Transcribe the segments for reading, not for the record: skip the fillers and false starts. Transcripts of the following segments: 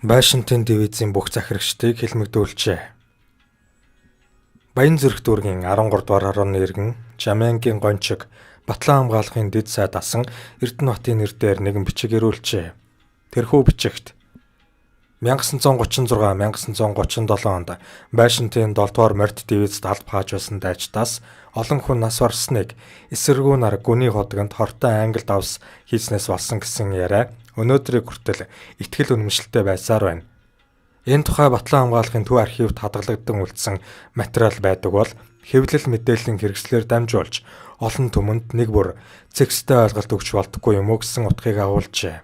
Байшинтын дивизийн бүх захирагчдыг хэлмэгдүүлжээ. Баян зүрх дүүргийн 13 дугаар хорооны иргэн Жамянгийн гончиг Батлан хамгаалахын дэд сайд асан Эрдэнэбатын нэр дээр нэгэн бичиг ирүүлжээ. Тэрхүү бичигт 1936-1937 онд Байшинтын 7 дугаар морьт дивизид алба хааж байсан дайчдаас олон хүн нас барсныг эсэргүү нар гүний хотгонд хортой англи давс хийснээс болсон гэсэн яриа өнөөдрийг хүртэл итгэл үнэмшилтэй байсаар байна. Энэ тухай Батлан хамгаалахын төв архивд хадгалагдсан үлдсэн материал байдаг бол хэвлэл мэдээллийн хэрэгслээр дамжуулж олон түмэнд нэг бүр цэгцтэй ойлголт өгч болтгүй юм уу гэсэн утгыг агуулжээ.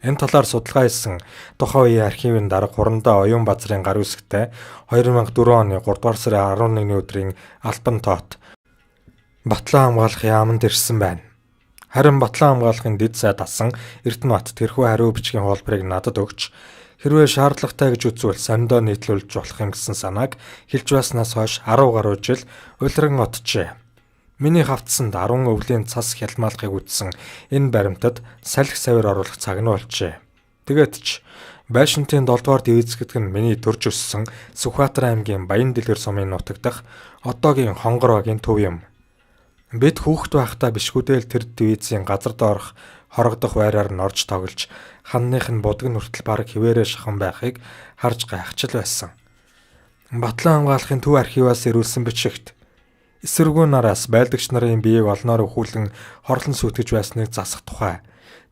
Энэ талаар судалгаа хийсэн тухайн үеийн архивын дарга Хурандаа Оюун Базрын гар үсгтэй 2004 оны 3 дугаар сарын 11-ний өдрийн албан тоот Батлан хамгаалах яамд ирсэн байна. Харин Батлан хамгаалахын дэд сайд асан Эрдэнэбат тэрхүү хариу бичгийн хуулбарыг надад өгч хэрвээ шаардлагатай гэж үзвэл самдаа нийтлүүлж болох юм гэсэн санааг хэлж байснаас хойш 10 гаруй жил улиран оджээ. Миний хавцсанд 10 өвлийн цас хялмаалахыг үтсэн энэ баримтад салхи савир оруулах цаг нь болжээ. Тэгээд ч Байшинтын 7 дугаар дивиз гэдэг нь миний төрж өссөн Сүхбаатар аймгийн Баян Дэлгэр сумын нутаг дахь одоогийн Хонгор багийн төв юм. Бид хүүхэд байхдаа бишгүүдэл тэр дивизийн газар доорх хорогдох байраар нь орж тоглож ханных нь будаг нүртэл бараг хിവэрэ шахан байхыг харж гайхчил байсан. Батлан хамгаалахын төв архиваас ирүүлсэн бичигт эсэргүү нараас байлдагч нарын биеийг олноор өхүүлэн хорлон сүтгэж байсныг засах тухай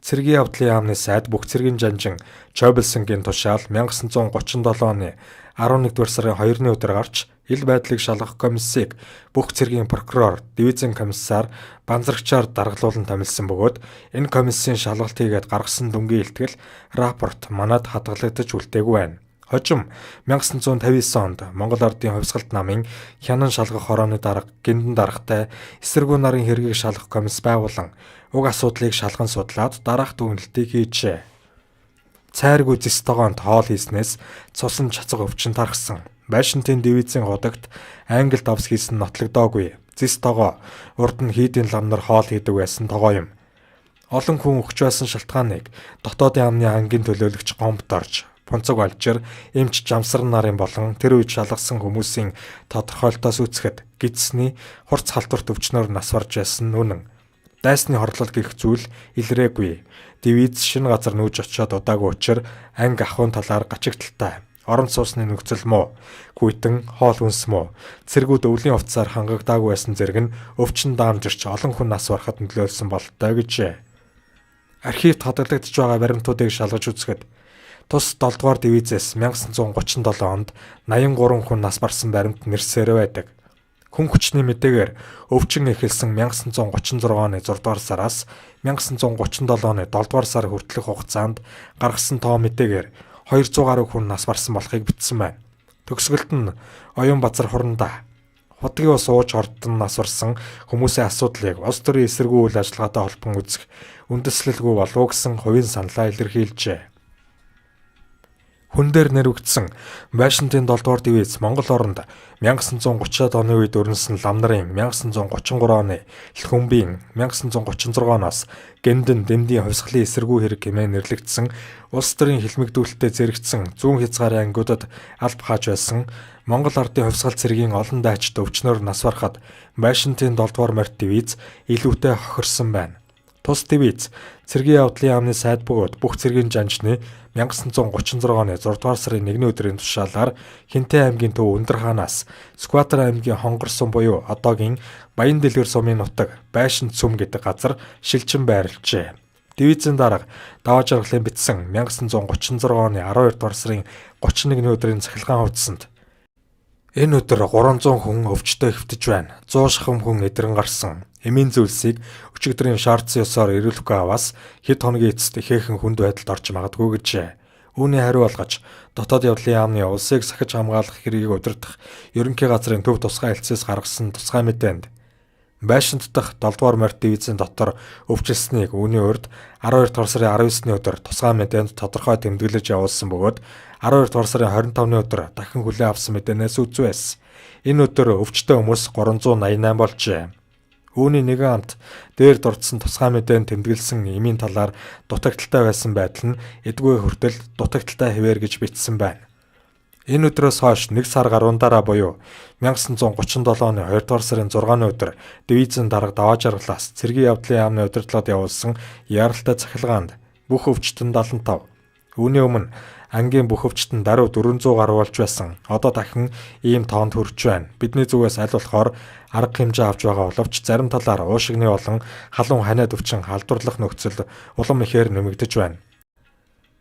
цэргийн явдлын яамны сайд бүх цэргийн жанжин Чойбелсонгийн тушаал 1937 оны 11-р сарын 2-ны өдөр гарч ил байдлыг шалгах комиссийг бүх цэргийн прокурор, дивизийн комиссар, банзрагчаар даргалуулан томилсон бөгөөд энэ комиссийн шалгалт хийгээд гаргасан дүнгийн илтгэл рапорт манад хадгалагдаж үлдээгүй байна. Хожим 1959 онд Монгол Ардын хувьсгалт намын хянан шалгах хорооны дарга гиндэн даргатай эсэргүү нарын хэргийг шалгах комисс байгуулан уг асуудлыг шалган судлаад дараах дүгнэлтийг хийжээ. Цайргүй зис тогоонд хоол хийснээс цусан чацаг өвчин тархсан. Байшинтын дивизийн худагт англи давс хийсэн нотлогдоогүй. Зис тогоо урд нь хийдийн ламнар хоол хийдэг байсан тогоо юм. Олон хүн өгч байсан шалтгааныг дотоодын амны ангийн төлөөлөгч гомбт орж Пунцог Алжир, эмч Жамсар нарын болон тэр үед шалгасан хүмүүсийн тодорхойлолтоос үзэхэд гидсний хурц халдварт өвчнөөр нас барж байсан үнэн. Дайсны хорлол гэх зүйл илрээгүй. Дивиз шинэ газар нүүж очиод удаагүй учир анги ахуйн талаар гачигдaltaй. Орон сууцны нөхцөл муу, хүйтэн хоол хүнс муу, цэргүүд өвлийн хувцсаар хангагдаагүй байсан зэрэг нь өвчин даамжирч олон хүн нас барахад нөлөөлсөн бололтой гэжээ. Архивд хадгалагдж байгаа баримтуудыг шалгаж үзэхэд тус 7 дугаар дивизээс 1937 онд 83 хүн нас барсан баримт нэрсээр байдаг. Хүн хүчний мэдээгээр өвчин эхэлсэн 1936 оны 6 дугаар сараас 1937 оны 7 дугаар сар хүртэлх хугацаанд гаргасан тоо мэдээгээр 200 гаруй хүн нас барсан болохыг бичсэн байна. Төгсгөлд нь Оюун Базар Хурандаа хотгийн ус ууж хордон нас барсан хүмүүсийн асуудлыг улс төрийн эсэргүү үйл ажиллагаатай холбон үзэх үндэслэлгүй болов гэсэн хувийн саналаа илэрхийлжээ. Хүн дээр нэрвэгдсэн Байшинтын 7 дугаар дивиз Монгол оронд 1930-аад оны үед өрнөсөн лам нарын 1933 оны Лхүмбийн 1936 оноос Гендэн Дэмдийн хувьсгалын эсэргүү хэрэг хэмээн нэрлэгдсэн улс төрийн хэлмэгдүүлэлтэд зэрэгцсэн зүүн хязгаарын ангиудад алба хааж байсан Монгол Ардын хувьсгал цэргийн олон дайчид өвчнөөр нас барахад Байшинтын 7 дугаар морьт дивиз илүүтэй хохирсон байна. Тус дивиз цэргийн явдлын яамны сайд бөгөөд бүх цэргийн жанжны 1936 оны 6 дугаар сарын 1-ний өдрийн тушаалаар Хинтээ аймгийн төв Өндөр-хаанаас Сүхбаатар аймгийн Хонгор сум буюу одоогийн Баян Дэлгэр сумын нутаг Байшинт сүм гэдэг газар шилжин байрлажээ. Дивизийн дарга даваа жаргалын бичсэн 1936 оны 12 дугаар сарын 31-ний өдрийн цахилгаан хуудсанд энэ өдөр 300 хүн өвчтөй хэвтэж байна. 100 шахам хүн эдрэн гарсан. Эмийн зүйлсийг өчигдрийн шаардсан ёсоор ирүүлэхгүй аваас хэд хоногийн эцэст ихээхэн хүнд байдалд орж магадгүй гэжээ. Үүний хариу болгож дотоод явдлын яамны улсыг сахиж хамгаалах хэргийг удирдах ерөнхий газрын төв тусгай хэлцээс гаргасан тусгай мэдээнд Байшинт дахь 7 дугаар морьт дивизийн дотор өвчлсэнийг үүний урьд 12 дугаар сарын 19-ний өдөр тусгай мэдээнд тодорхой тэмдэглэж явуулсан бөгөөд 12 дугаар сарын 25-ны өдөр дахин хүлээн авсан мэдээнээс үзвэс. Энэ өдөр өвчтөй хүмүүс 388 болжээ. Үүний нэгэн амт дээр дурдсан тусгай мэдээнд тэмдэглэсэн эмийн талаар дутагдaltaй байсан байдал нь эдгүй хүртэл дутагдaltaй хэвээр гэж бичсэн байна. Энэ өдрөөс хойш 1 сар гаруун дараа буюу 1937 оны 2 дугаар сарын 6-ны өдөр дивизийн дарга даваа жаргалаас цэргийн явдлын яамны удирдлагад явуулсан яаралтай цахилгаанд бүх өвчтөн 75. Үүний өмнө ангийн бүх өвчтөн даруй 400 гаруй болж байсан. Одоо дахин ийм тоонд хүрч байна. Бидний зүгээс аль болохоор арга хэмжээ авч байгаа боловч зарим талаар уушигны болон халуун ханиад өвчин халдварлах нөхцөл улам ихээр нэмэгдэж байна.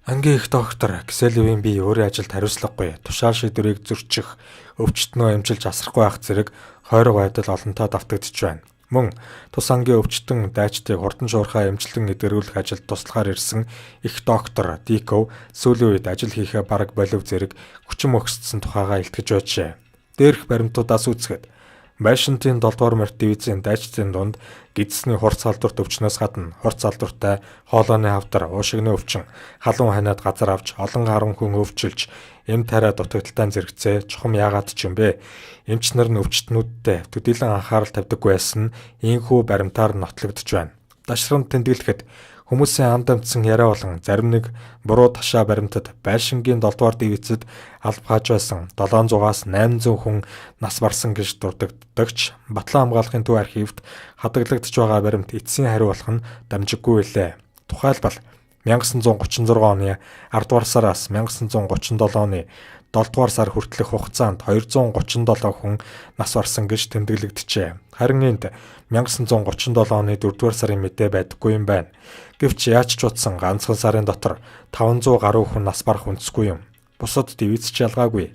Ангийн их доктор Киселевийн бие өөрийн ажилд хариуцлагагүй, тушаал шийдвэрийг зөрчих, өвчтнөө эмчилж асрахгүй байх зэрэг хойрог байдал олонтоо давтагдж байна. Мөн тус ангийн өвчтөн дайчдыг хурдан шуурхай эмчилэн эдгэрүүлэх ажилд туслахаар ирсэн их доктор Диков сүүлийн үед ажил хийхээ бараг болив зэрэг хүчин мөхсдсөн тухайгаа илтгэж байжээ. Дээрх баримтуудаас үзэхэд Байшинтын 7 дугаар морьт дивизийн дайчдын дунд гидсний хурц халдварт өвчнөөс гадна хурц халдвартай хоолойны хавдар, уушигны өвчин, халуун ханиад газар авч олон харан хүн өвчилж, эм тариа дутагдaltaй зэрэгцээ чухам яагаад ч юм бэ? Эмч нар нь өвчтнүүдтэй төдийлөн анхаарал тавьдаггүй байсан нь ийхүү баримтаар нотлогдож байна. Дашранд тэмдэглэхэд хүмүүсийн анд амтсан яриа болон зарим нэг буруу ташаа баримтад Байшингийн 7 дугаар дивизэд алба хааж байсан 700-аас 800 хүн нас барсан гэж дурддагч Батлан хамгаалахын төв архивд хадгалагдж байгаа баримт эцсийн хариу болох нь дамжиггүй билээ. Тухайлбал 1936 оны 10 дугаар сараас 1937 оны 7 дугаар сар хүртэлх хугацаанд 237 хүн нас барсан гэж тэмдэглэгдэжээ. Харин энд 1937 оны 4 дугаар сарын мэдээ байдаггүй юм байна. Гэвч яаж ч утсан ганцхан сарын дотор 500 гаруй хүн нас барах үндэсгүй юм. Бусад дивиз ч ялгаагүй.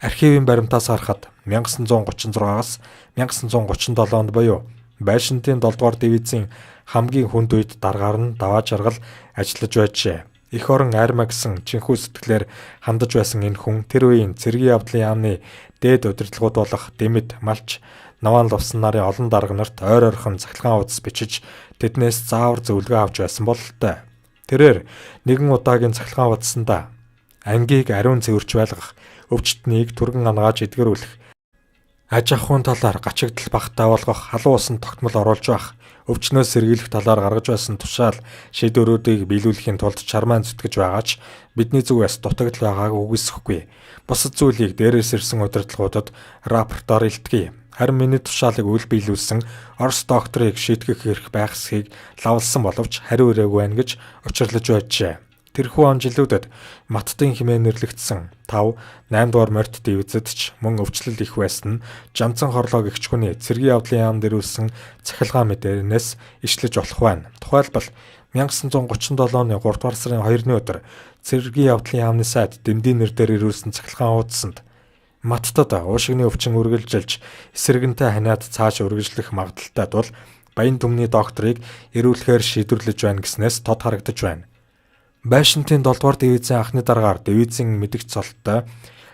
Архивын баримтаас харахад 1936-аас 1937 онд буюу Байшинтын 7 дугаар дивизийн хамгийн хүнд үед даргаар нь даваа жаргал ажиллаж байжээ. Эх орон армаа гэсэн чинхүү сэтгэлээр хандаж байсан энэ хүн тэр үеийн цэргийн явдлын яамны дээд удирдлагууд болох Дэмэд, Малч, Наван лувсан нарын олон дарга нарт ойр ойрхон цахилгаан хуудас бичиж тэднээс заавар зөвлөгөө авч байсан бололтой. Тэрээр нэгэн удаагийн цахилгаан хуудасанда ангийг ариун цэвэрч байлгах, өвчтнийг түргэн ангааж эдгэрүүлэх, аж ахуйн талаар гачигдал багтаа болгох, халуун усан тогтмол оруулж байх, өвчнөөс сэргийлэх талаар гаргаж байсан тушаал шийдвэрүүдийг биелүүлэхийн тулд чармаан зүтгэж байгаа ч бидний зүгээс дутагдал байгааг үгүйсэхгүй. Бусад зүйлийг дээрээс ирсэн удирдлагуудад рапортоор илтгэе. Харин миний тушаалыг үл биелүүлсэн Орос докторыг шийтгэх эрх байх эсхийг лавлсан боловч хариу ирээгүй байна гэж учирлаж байжээ. Тэрхүү он жилүүдэд Маттын хэмээн нэрлэгдсэн 5, 8 дугаар морьт дивизэд ч мөн өвчлөл их байсан нь Жамцан хорлоо гэгч хүний цэргийн явдлын яамд ирүүлсэн цахилгаан мэдээнээс ишлэж болох байна. Тухайлбал 1937 оны 3 дугаар сарын 2-ны өдөр цэргийн явдлын яамны сайд Дэмдийн нэр дээр ирүүлсэн цахилгаан хуудсанд Маттад уушигны өвчин үргэлжилж эсрэгэнтэй ханиад цааш үргэлжлэх магадaltaй тул баян түмний докторыг ирүүлэхээр шийдвэрлэж байна гэснээс тод харагдаж байна. Байшинтын 7 дугаар дивизийн анхны даргаар дивизийн мэдгч цолтой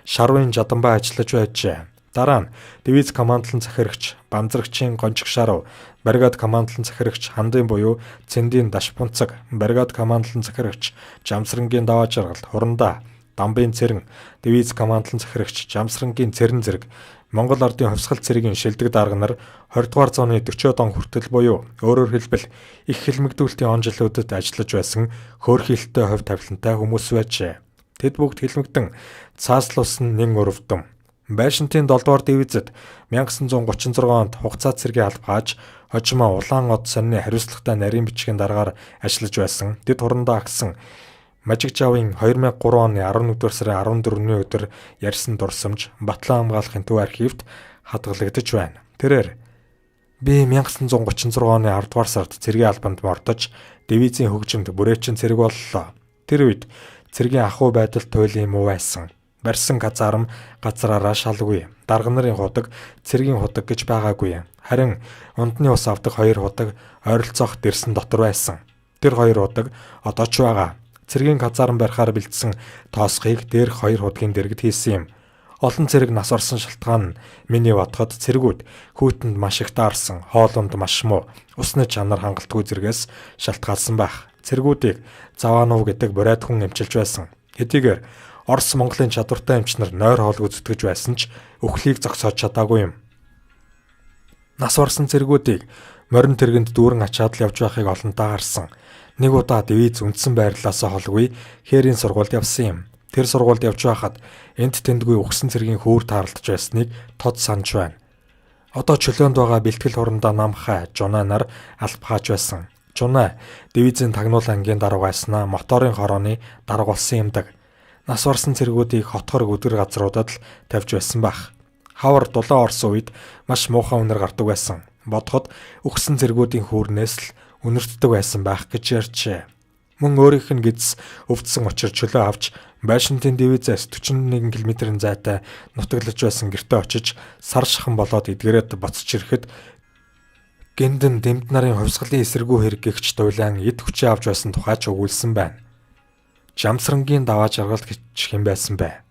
Шарвын Жаданбай ажиллаж байжээ. Дараа нь дивиз командлан захирагч Банзрагчийн Гончиг Шарв, бригад командлан захирагч Хандын буюу Цэндийн Дашпунцаг, бригад командлан захирагч Жамсрангийн даваа жаргал, Хурандаа, Дамбын Цэрэн, дивиз командлан захирагч Жамсрангийн Цэрэн зэрэг Монгол Ардын хувьсгал цэргийн шилдэг дарга нар 20 дугаар зууны 40-од он хүртэл буюу өөрөөр хэлбэл их хэлмэгдүүлэлтийн он жилүүдэд ажиллаж байсан хөөрхилтэй хувь тавилантай хүмүүс байжээ. Тэд бүгд хэлмэгдэн цааслуулсан нэн өрөвдөн. Байшинтын 7 дугаар дивизэд 1936 онд хугацаа цэргийн алба хааж хожимоо Улаан од сонины хариуцлагатай нарийн бичгийн дараагаар ажиллаж байсан. Тэд Хурандаа агсан Мажигжавын 2003 оны 11-р сарын 14-ний өдөр ярьсан дурсамж Батлан хамгаалахын төв архивд хадгалагдаж байна. Тэрээр би 1936 оны 10 дугаар сард цэргийн албанд мордож дивизийн хөгжимд бүрээчин цэрэг боллоо. Тэр үед цэргийн ахуй байдал туйлын муу байсан. Барьсан казарм газраараа шалгүй. Дарга нарын худаг цэргийн худаг гэж байгаагүй. Харин ундны ус авдаг 2 худаг ойролцоох дэрсэн дотор байсан. Тэр 2 худаг одоо ч байгаа. Цэргийн казарм барихаар бэлдсэн тоосхийг дээрх 2 худгийн дэргэд хийсэн юм. Олон цэрэг нас орсон шалтгаан нь миний бодоход цэргүүд хүүтэнд маш их таарсан, хоолунд маш муу, усны чанар хангалтгүй зэргээс шалтгаалсан байх. Цэргүүдийг Заванов гэдэг бурайд хүн эмчилж байсан. Хэдийгээр Орос Монголын чадвартай эмч нар нойр хоолгүй зүтгэж байсан ч өхлийг зогсоож чадаагүй юм. Нас барсан цэргүүдийг морин тэргэнд дүүрэн ачаад л явж байхыг олонтаа харсан. Нэг удаа Дэвиз үндсэн байрлалаасаа холгүй хээрийн сургуульд явсан юм. Тэр сургуульд явж байхад энд тэндгүй угсан цэргийн хүүр тааралдж байсныг тод санаж байна. Одоо чөлөөнд байгаа бэлтгэл хурандаа намхай Жуна нар алба хааж байсан. Жуна Дэвизийн тагнуул ангийн дарга байснаа моторын хорооны дарга болсон юмдаг. Нас барсан цэргүүдийг хотхор өдөр газруудад л тавьж байсан байх. Хавар дулаан орсон үед маш муухай үнэр гардаг байсан. Бодоход өгсөн цэргүүдийн хүүрнээс л үнэртдэг байсан байх гэж ярьжээ. Мөн өөрийнх нь гидс өвдсөн учир чөлөө авч Байшинтын Дэвизээс 41 км-ийн зайтай нутаглаж байсан гэртээ очиж сар шахан болоод эдгээрээд боцож ирэхэд Гиндэн дэмд нарын хувьсгалын эсэргүү хэрэггэгч дуйлан эд хүчээ авч байсан тухай ч өгүүлсэн байна. Жамсрангийн даваа жаргал гэж хэм байсан бай.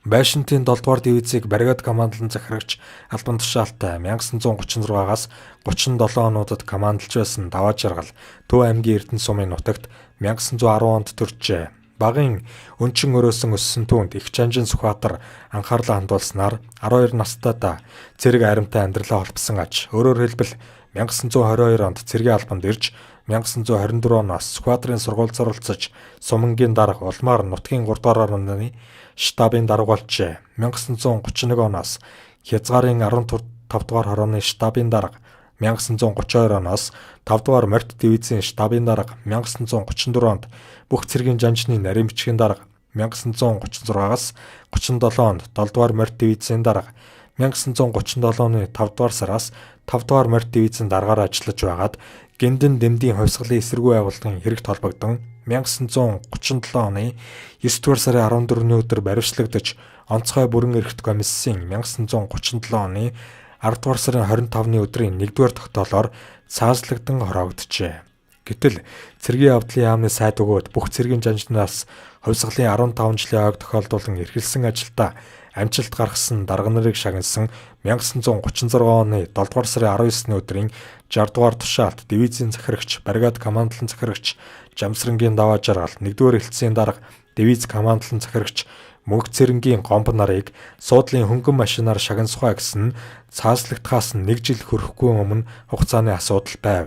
Байшинтын 7 дугаар дивизийг бригад командлан захирагч албан тушаалтай 1936-аас 37 онуудад командлж байсан даваа жаргал Төв аймгийн Эрдэнэ сумын нутагт 1910 онд төржээ. Багын өнчин өрөөсөн өссөн түүнд их Жанжин Сүхбаатар анхаарлаа хандуулснаар 12 настайдаа цэрэг аримтай амьдралаа холбосон аж. Өөрөөр хэлбэл 1922 онд цэргийн албанд ирж 1924 оноос Сүхбаатарын сургуульд суралцаж Сумангийн дарга улмаар нутгийн 3 дугаар орны штабын дарга болжээ. 1931 оноос Хязгаарын 15 дугаар хорооны штабын дарга, 1932 оноос 5 дугаар морьт дивизийн штабын дарга, 1934 онд бүх цэргийн жанжны нарийн бичгийн дарга, 1936-аас 37 онд 7 дугаар морьт дивизийн дарга, 1937 оны 5 дугаар сараас 5 дугаар морьт дивизийн даргаар ажиллаж байгаад Гиндэн дэмдийн хувьсгалын эсэргүү байгууллагын хэрэгт холбогдсон 1937 оны 9 дугаар сарын 14-ний өдөр баривчлагдаж онцгой бүрэн эрхт комиссийн 1937 оны 10 дугаар сарын 25-ны өдрийн 1-р тогтоолоор цаазлагдан хороогджээ. Гэтэл цэргийн явдлын яамны сайд өгөөд бүх цэргийн жанжнаас хувьсгалын 15 жилийн ойг тохиолдуулан эрхэлсэн ажилдаа амжилт гаргасан дарга нарыг шагнасан 1936 оны 7 дугаар сарын 19-ний өдрийн 60 дугаар тушаалт дивизийн захирагч, бригад командлан захирагч, Жамсрангийн даваа жаргал, 1-р элцсийн дарга, дивиз командлан захирагч, мөнх цэрэнгийн гомбо нарыг суудлын хөнгөн машинаар шагнасхай гэсэн цааслагтахаас 1 жил хүрэхгүй өмнө хугацааны асуудал байв.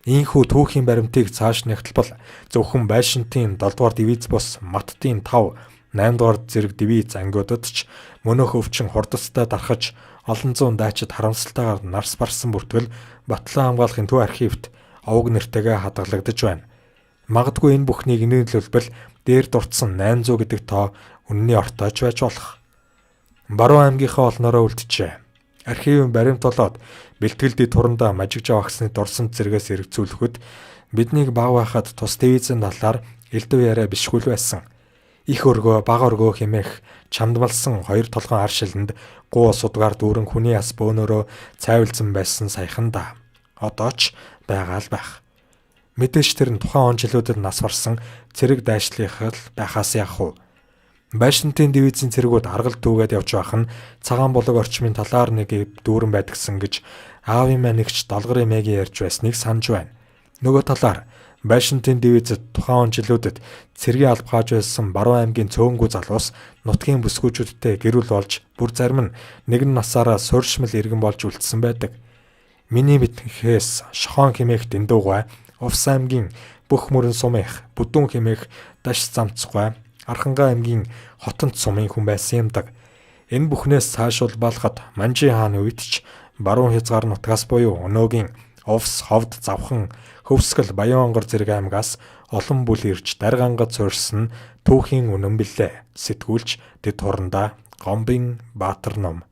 Ийхүү түүхийн баримтыг цааш нэгтэлбэл зөвхөн Байшинтын 7 дугаар дивиз бус Маттын 5, 8 дугаар зэрэг дивиз ангиудад ч мөнөх өвчин хурдастай дарахж олон зуун дайчид харамсалтайгаар нарс барсан бүртгэл Батлан хамгаалахын төв архивт овог нэртэйгээ хадгалагдаж байна. Магадгүй энэ бүхнийг нийлүүлбэл дээр дурдсан 800 гэдэг тоо үнэний ортойч байж болох. Баруун аймгийнхаа олноороо үлджээ. Архивын баримт болоод бэлтгэлдээ турандаа мажигж авахсны дурсамж зэрэгээс эргцүүлэхэд биднийг баг байхад тус телевизэн талаар элдв яриа бишгүүл байсан. Их өргөө, бага өргөө хэмээх чамдмалсан 2 толгойн ар шилэнд гуу судгаар дүүрэн хүний ас бөөнөрөө цайвалзсан байсан саяхан да. Одоо ч байгаа л байх. Мэдээж тэр нь тухайн он жилүүдэд нас барсан цэрэг дайшлих л байхаас яах вэ? Байшинтын дивизийн цэргүүд аргал дүүгээд явж байх нь цагаан булаг орчмын талаар нэг дүүрэн байдгсан гэж аавын маань нэгч долгарын мэгийн ярьж байсныг санаж байна. Нөгөө талаар Байшинтын дивизэд тухайн он жилүүдэд цэргийн алба хааж байсан Баруун аймгийн цөөнгүү залуус нутгийн бүсгүүчүүдтэй гэрүүл болж бүр зарим нь нэгэн насаараа суурьшмал иргэн болж үлдсэн байдаг. Миний мэдхээс Шохон хэмээх дэндуугай, Увс аймгийн бүх мөрөн сумынх, Бүдүүн хэмээх даш замцгай, Архангай аймгийн Хотонт сумын хүн байсан юмдаг. Энэ бүхнээс цаашуул балахад Манжи хааны үед ч баруун хязгаар нутгаас буюу Өнөөгийн Увс, Ховд, Завхан, Хөвсгөл, Баян-Онгор зэрэг аймгаас олон бүл ирж даргангад суурьсан түүхийн үнэн билээ. Сэтгүүлч Дэд Хурандаа, Гомбын Баатар ном.